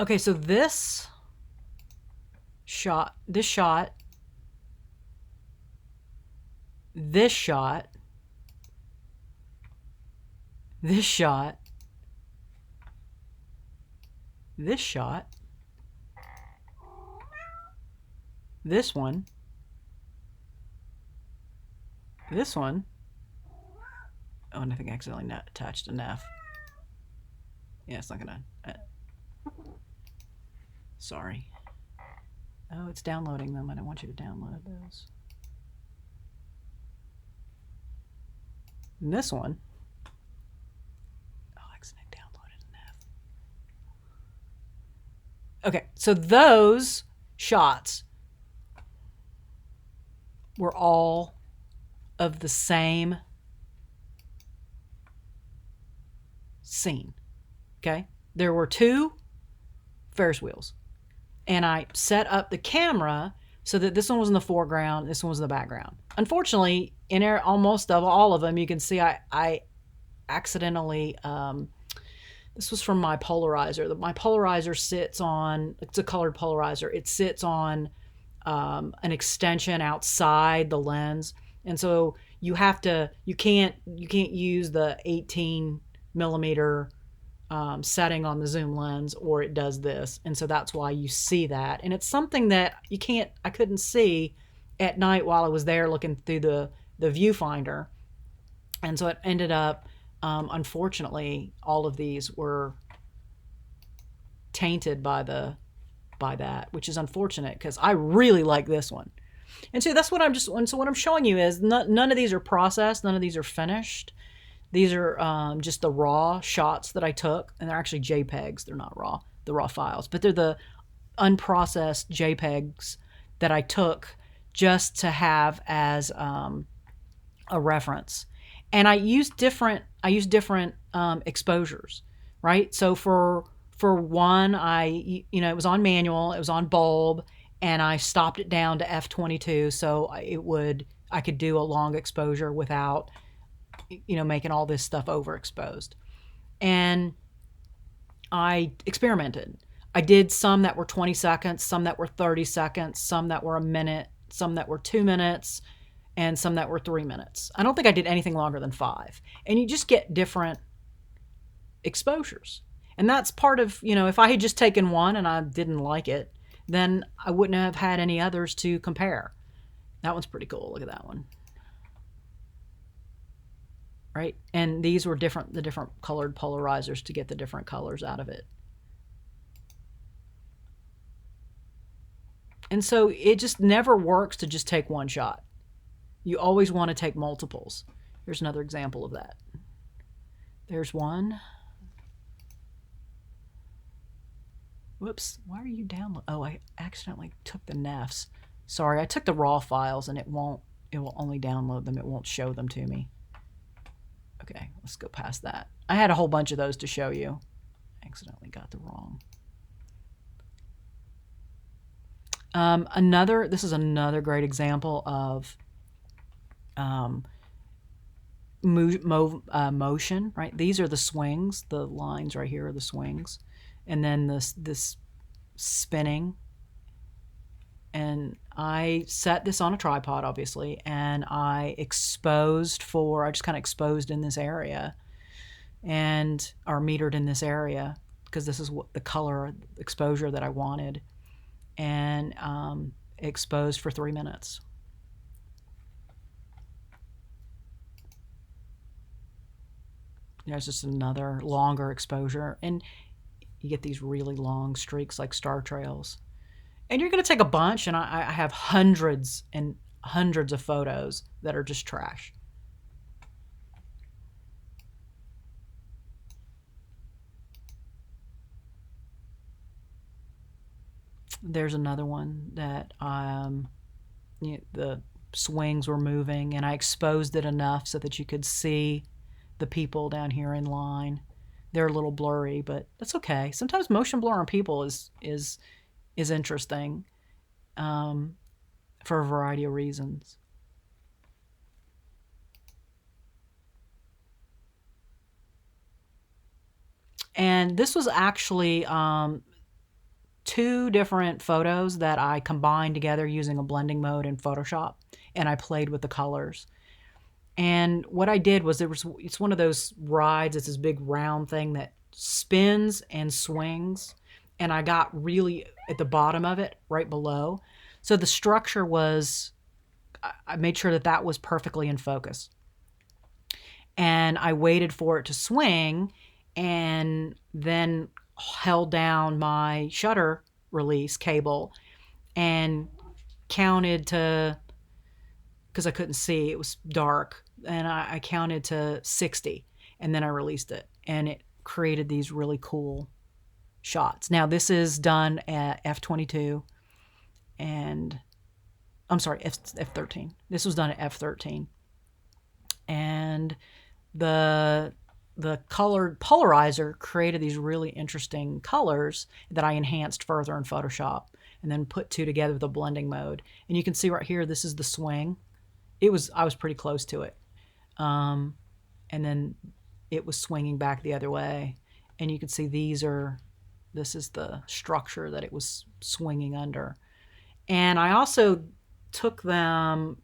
Okay, so shot, this shot, this shot, this shot, this shot, this one, this one. Oh, and I think I accidentally attached an F. Yeah, it's not gonna. Sorry. Oh, it's downloading them. I don't want you to download those. And this one. Oh, I accidentally downloaded an F. Okay, so those shots were all of the same scene. Okay, there were two Ferris wheels, and I set up the camera so that this one was in the foreground, this one was in the background. Unfortunately, in almost of all of them, you can see I accidentally. This was from my polarizer. My polarizer sits on. It's a colored polarizer. It sits on an extension outside the lens, and so you can't use the 18 millimeter setting on the zoom lens, or it does this. And so that's why you see that. And it's something that I couldn't see at night while I was there looking through the viewfinder. And so it ended up, unfortunately, all of these were tainted by that, which is unfortunate because I really like this one. And so that's what what I'm showing you is none of these are processed, none of these are finished. These are just the raw shots that I took, and they're actually JPEGs. They're not raw, the raw files, but they're the unprocessed JPEGs that I took just to have as a reference. And I use different exposures, right? So for one, it was on manual, it was on bulb, and I stopped it down to f22, so I could do a long exposure without making all this stuff overexposed. And I experimented. I did some that were 20 seconds, some that were 30 seconds, some that were a minute, some that were 2 minutes, and some that were 3 minutes. I don't think I did anything longer than 5. And you just get different exposures. And that's part of, if I had just taken one and I didn't like it, then I wouldn't have had any others to compare. That one's pretty cool. Look at that one. Right? And these were the different colored polarizers to get the different colors out of it. And so it just never works to just take one shot. You always want to take multiples. Here's another example of that. There's one. Whoops, why are you downloading? Oh, I accidentally took the NEFs. Sorry, I took the raw files and it will only download them. It won't show them to me. Okay, let's go past that. I had a whole bunch of those to show you. I accidentally got the wrong. This is another great example of motion, right? These are the swings. The lines right here are the swings. And then this spinning. And I set this on a tripod, obviously, and I just kind of exposed in this area or metered in this area because this is what the color exposure that I wanted, and exposed for 3 minutes. There's just another longer exposure, and you get these really long streaks like star trails. And you're going to take a bunch, and I have hundreds and hundreds of photos that are just trash. There's another one that the swings were moving, and I exposed it enough so that you could see the people down here in line. They're a little blurry, but that's okay. Sometimes motion blur on people is interesting for a variety of reasons. And this was actually 2 different photos that I combined together using a blending mode in Photoshop, and I played with the colors. And what I did was it's one of those rides. It's this big round thing that spins and swings. And I got really at the bottom of it, right below. So the structure was, I made sure that that was perfectly in focus. And I waited for it to swing and then held down my shutter release cable and counted to, because I couldn't see, it was dark, and I counted to 60, and then I released it, and it created these really cool shots. Now this is done at f/22, and I'm sorry, f/13. This was done at f/13, and the colored polarizer created these really interesting colors that I enhanced further in Photoshop, and then put 2 together with a blending mode. And you can see right here, this is the swing. I was pretty close to it. And then it was swinging back the other way. And you can see this is the structure that it was swinging under. And I also took them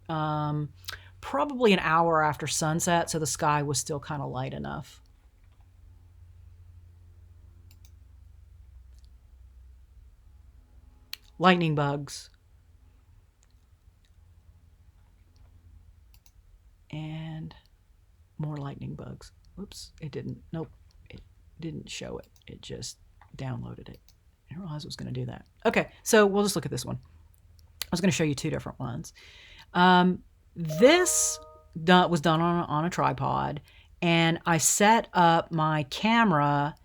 probably an hour after sunset, so the sky was still kind of light enough. Lightning bugs. And more lightning bugs. Whoops, it didn't. Nope, it didn't show it. It just downloaded it. I didn't realize it was going to do that. Okay, so we'll just look at this one. I was going to show you 2 different ones. This was done on a tripod, and I set up my camera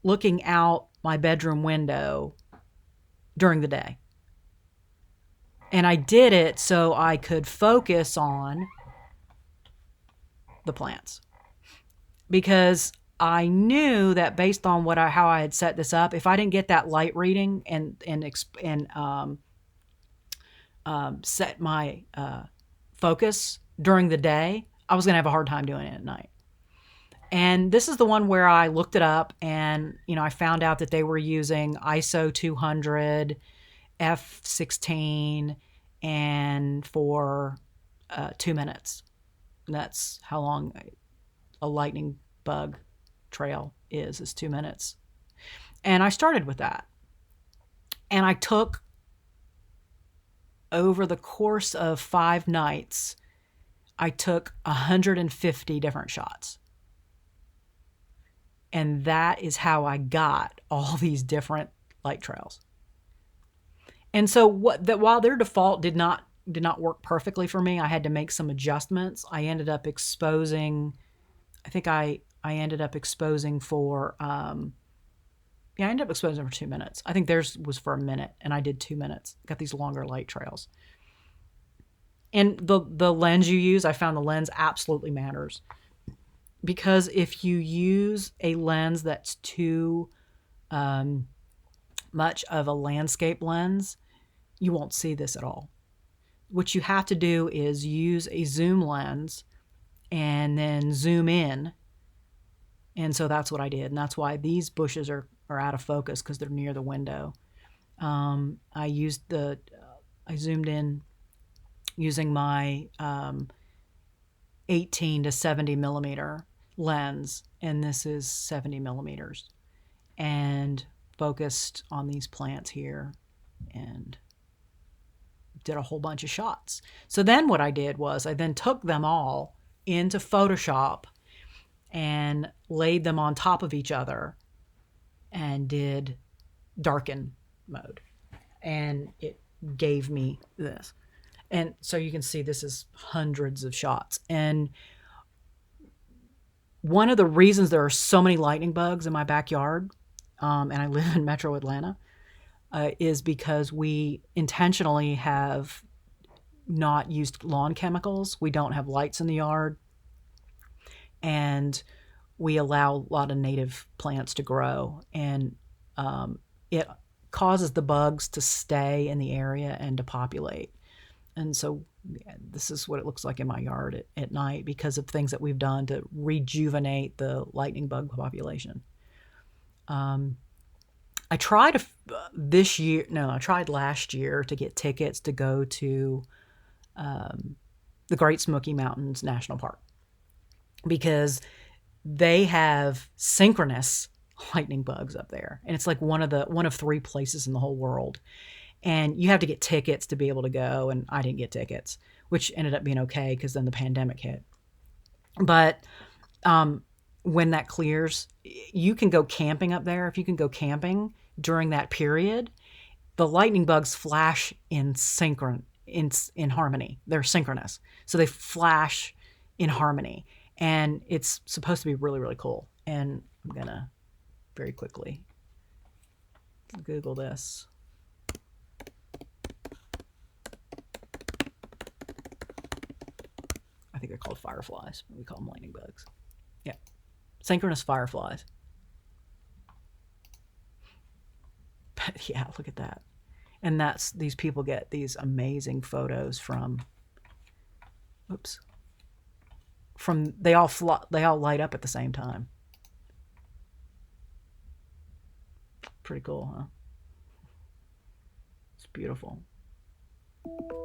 looking out my bedroom window during the day. And I did it so I could focus on the plants, because I knew that based on how I had set this up, if I didn't get that light reading and set my focus during the day, I was going to have a hard time doing it at night. And this is the one where I looked it up, and I found out that they were using ISO 200, f/16, and for 2 minutes. And that's how long a lightning bug trail is 2 minutes. And I started with that. And I took, over the course of 5 nights, I took 150 different shots. And that is how I got all these different light trails. And so while their default did not work perfectly for me, I had to make some adjustments. I ended up exposing, I think I ended up exposing for, I ended up exposing for 2 minutes. I think theirs was for a minute, and I did 2 minutes. Got these longer light trails. And the lens you use, I found the lens absolutely matters. Because if you use a lens that's too much of a landscape lens, you won't see this at all. What you have to do is use a zoom lens and then zoom in. And so that's what I did. And that's why these bushes are out of focus, because they're near the window. I zoomed in using my 18 to 70 millimeter lens, and this is 70 millimeters, and focused on these plants here and did a whole bunch of shots. So then what I did was I then took them all into Photoshop and laid them on top of each other and did darken mode, and it gave me this. And so you can see this is hundreds of shots. And one of the reasons there are so many lightning bugs in my backyard, and I live in Metro Atlanta, is because we intentionally have not used lawn chemicals. We don't have lights in the yard, and we allow a lot of native plants to grow, and it causes the bugs to stay in the area and to populate. And so this is what it looks like in my yard at night, because of things that we've done to rejuvenate the lightning bug population. I try to this year, no, I tried last year to get tickets to go to the Great Smoky Mountains National Park because they have synchronous lightning bugs up there, and it's like one of 3 places in the whole world, and you have to get tickets to be able to go, and I didn't get tickets, which ended up being okay because then the pandemic hit. But when that clears, you can go camping up there. If you can go camping during that period, the lightning bugs flash in harmony. They're synchronous, so they flash in harmony, and it's supposed to be really, really cool. And I'm gonna very quickly Google this. I think they're called fireflies, but we call them lightning bugs. Yeah, synchronous fireflies. But yeah, look at that. And these people get these amazing photos from, they all light up at the same time. Pretty cool, huh? It's beautiful.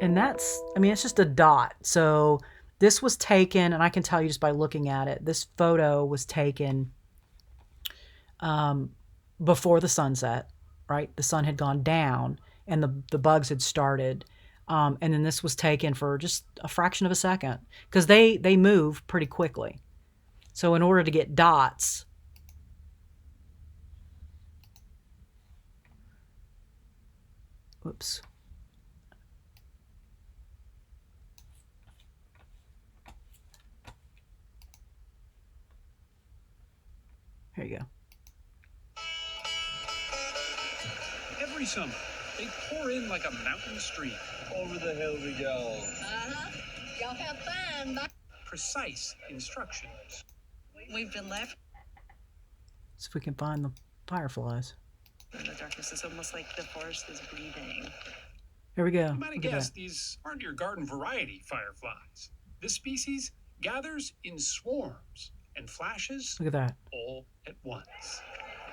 And it's just a dot. So this was taken, and I can tell you just by looking at it, this photo was taken before the sunset, right? The sun had gone down and the bugs had started. And then this was taken for just a fraction of a second because they move pretty quickly. So in order to get dots, whoops. Here you go. Every summer, they pour in like a mountain stream. Over the hill we go. Y'all have fun. Bye. Precise instructions. We've been left See if we can find the fireflies. in the darkness. It's almost like the forest is breathing. Here we go. You might have guessed these aren't your garden variety fireflies. This species gathers in swarms and flashes Look at that. all at once.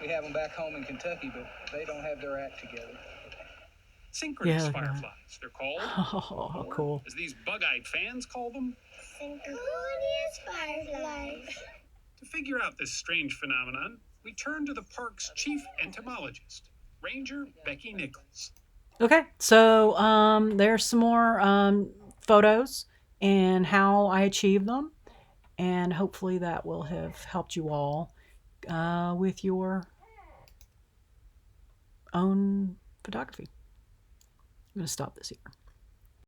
We have them back home in Kentucky, but they don't have their act together. Synchronous Yeah, look at that. fireflies, they're called. Oh, how Or, cool. as these bug-eyed fans call them, Synchronous fireflies. to figure out this strange phenomenon, we turn to the park's chief entomologist, Ranger Becky Nichols. Okay, so there's some more photos and how I achieved them, and hopefully that will have helped you all with your own photography. I'm going to stop this here.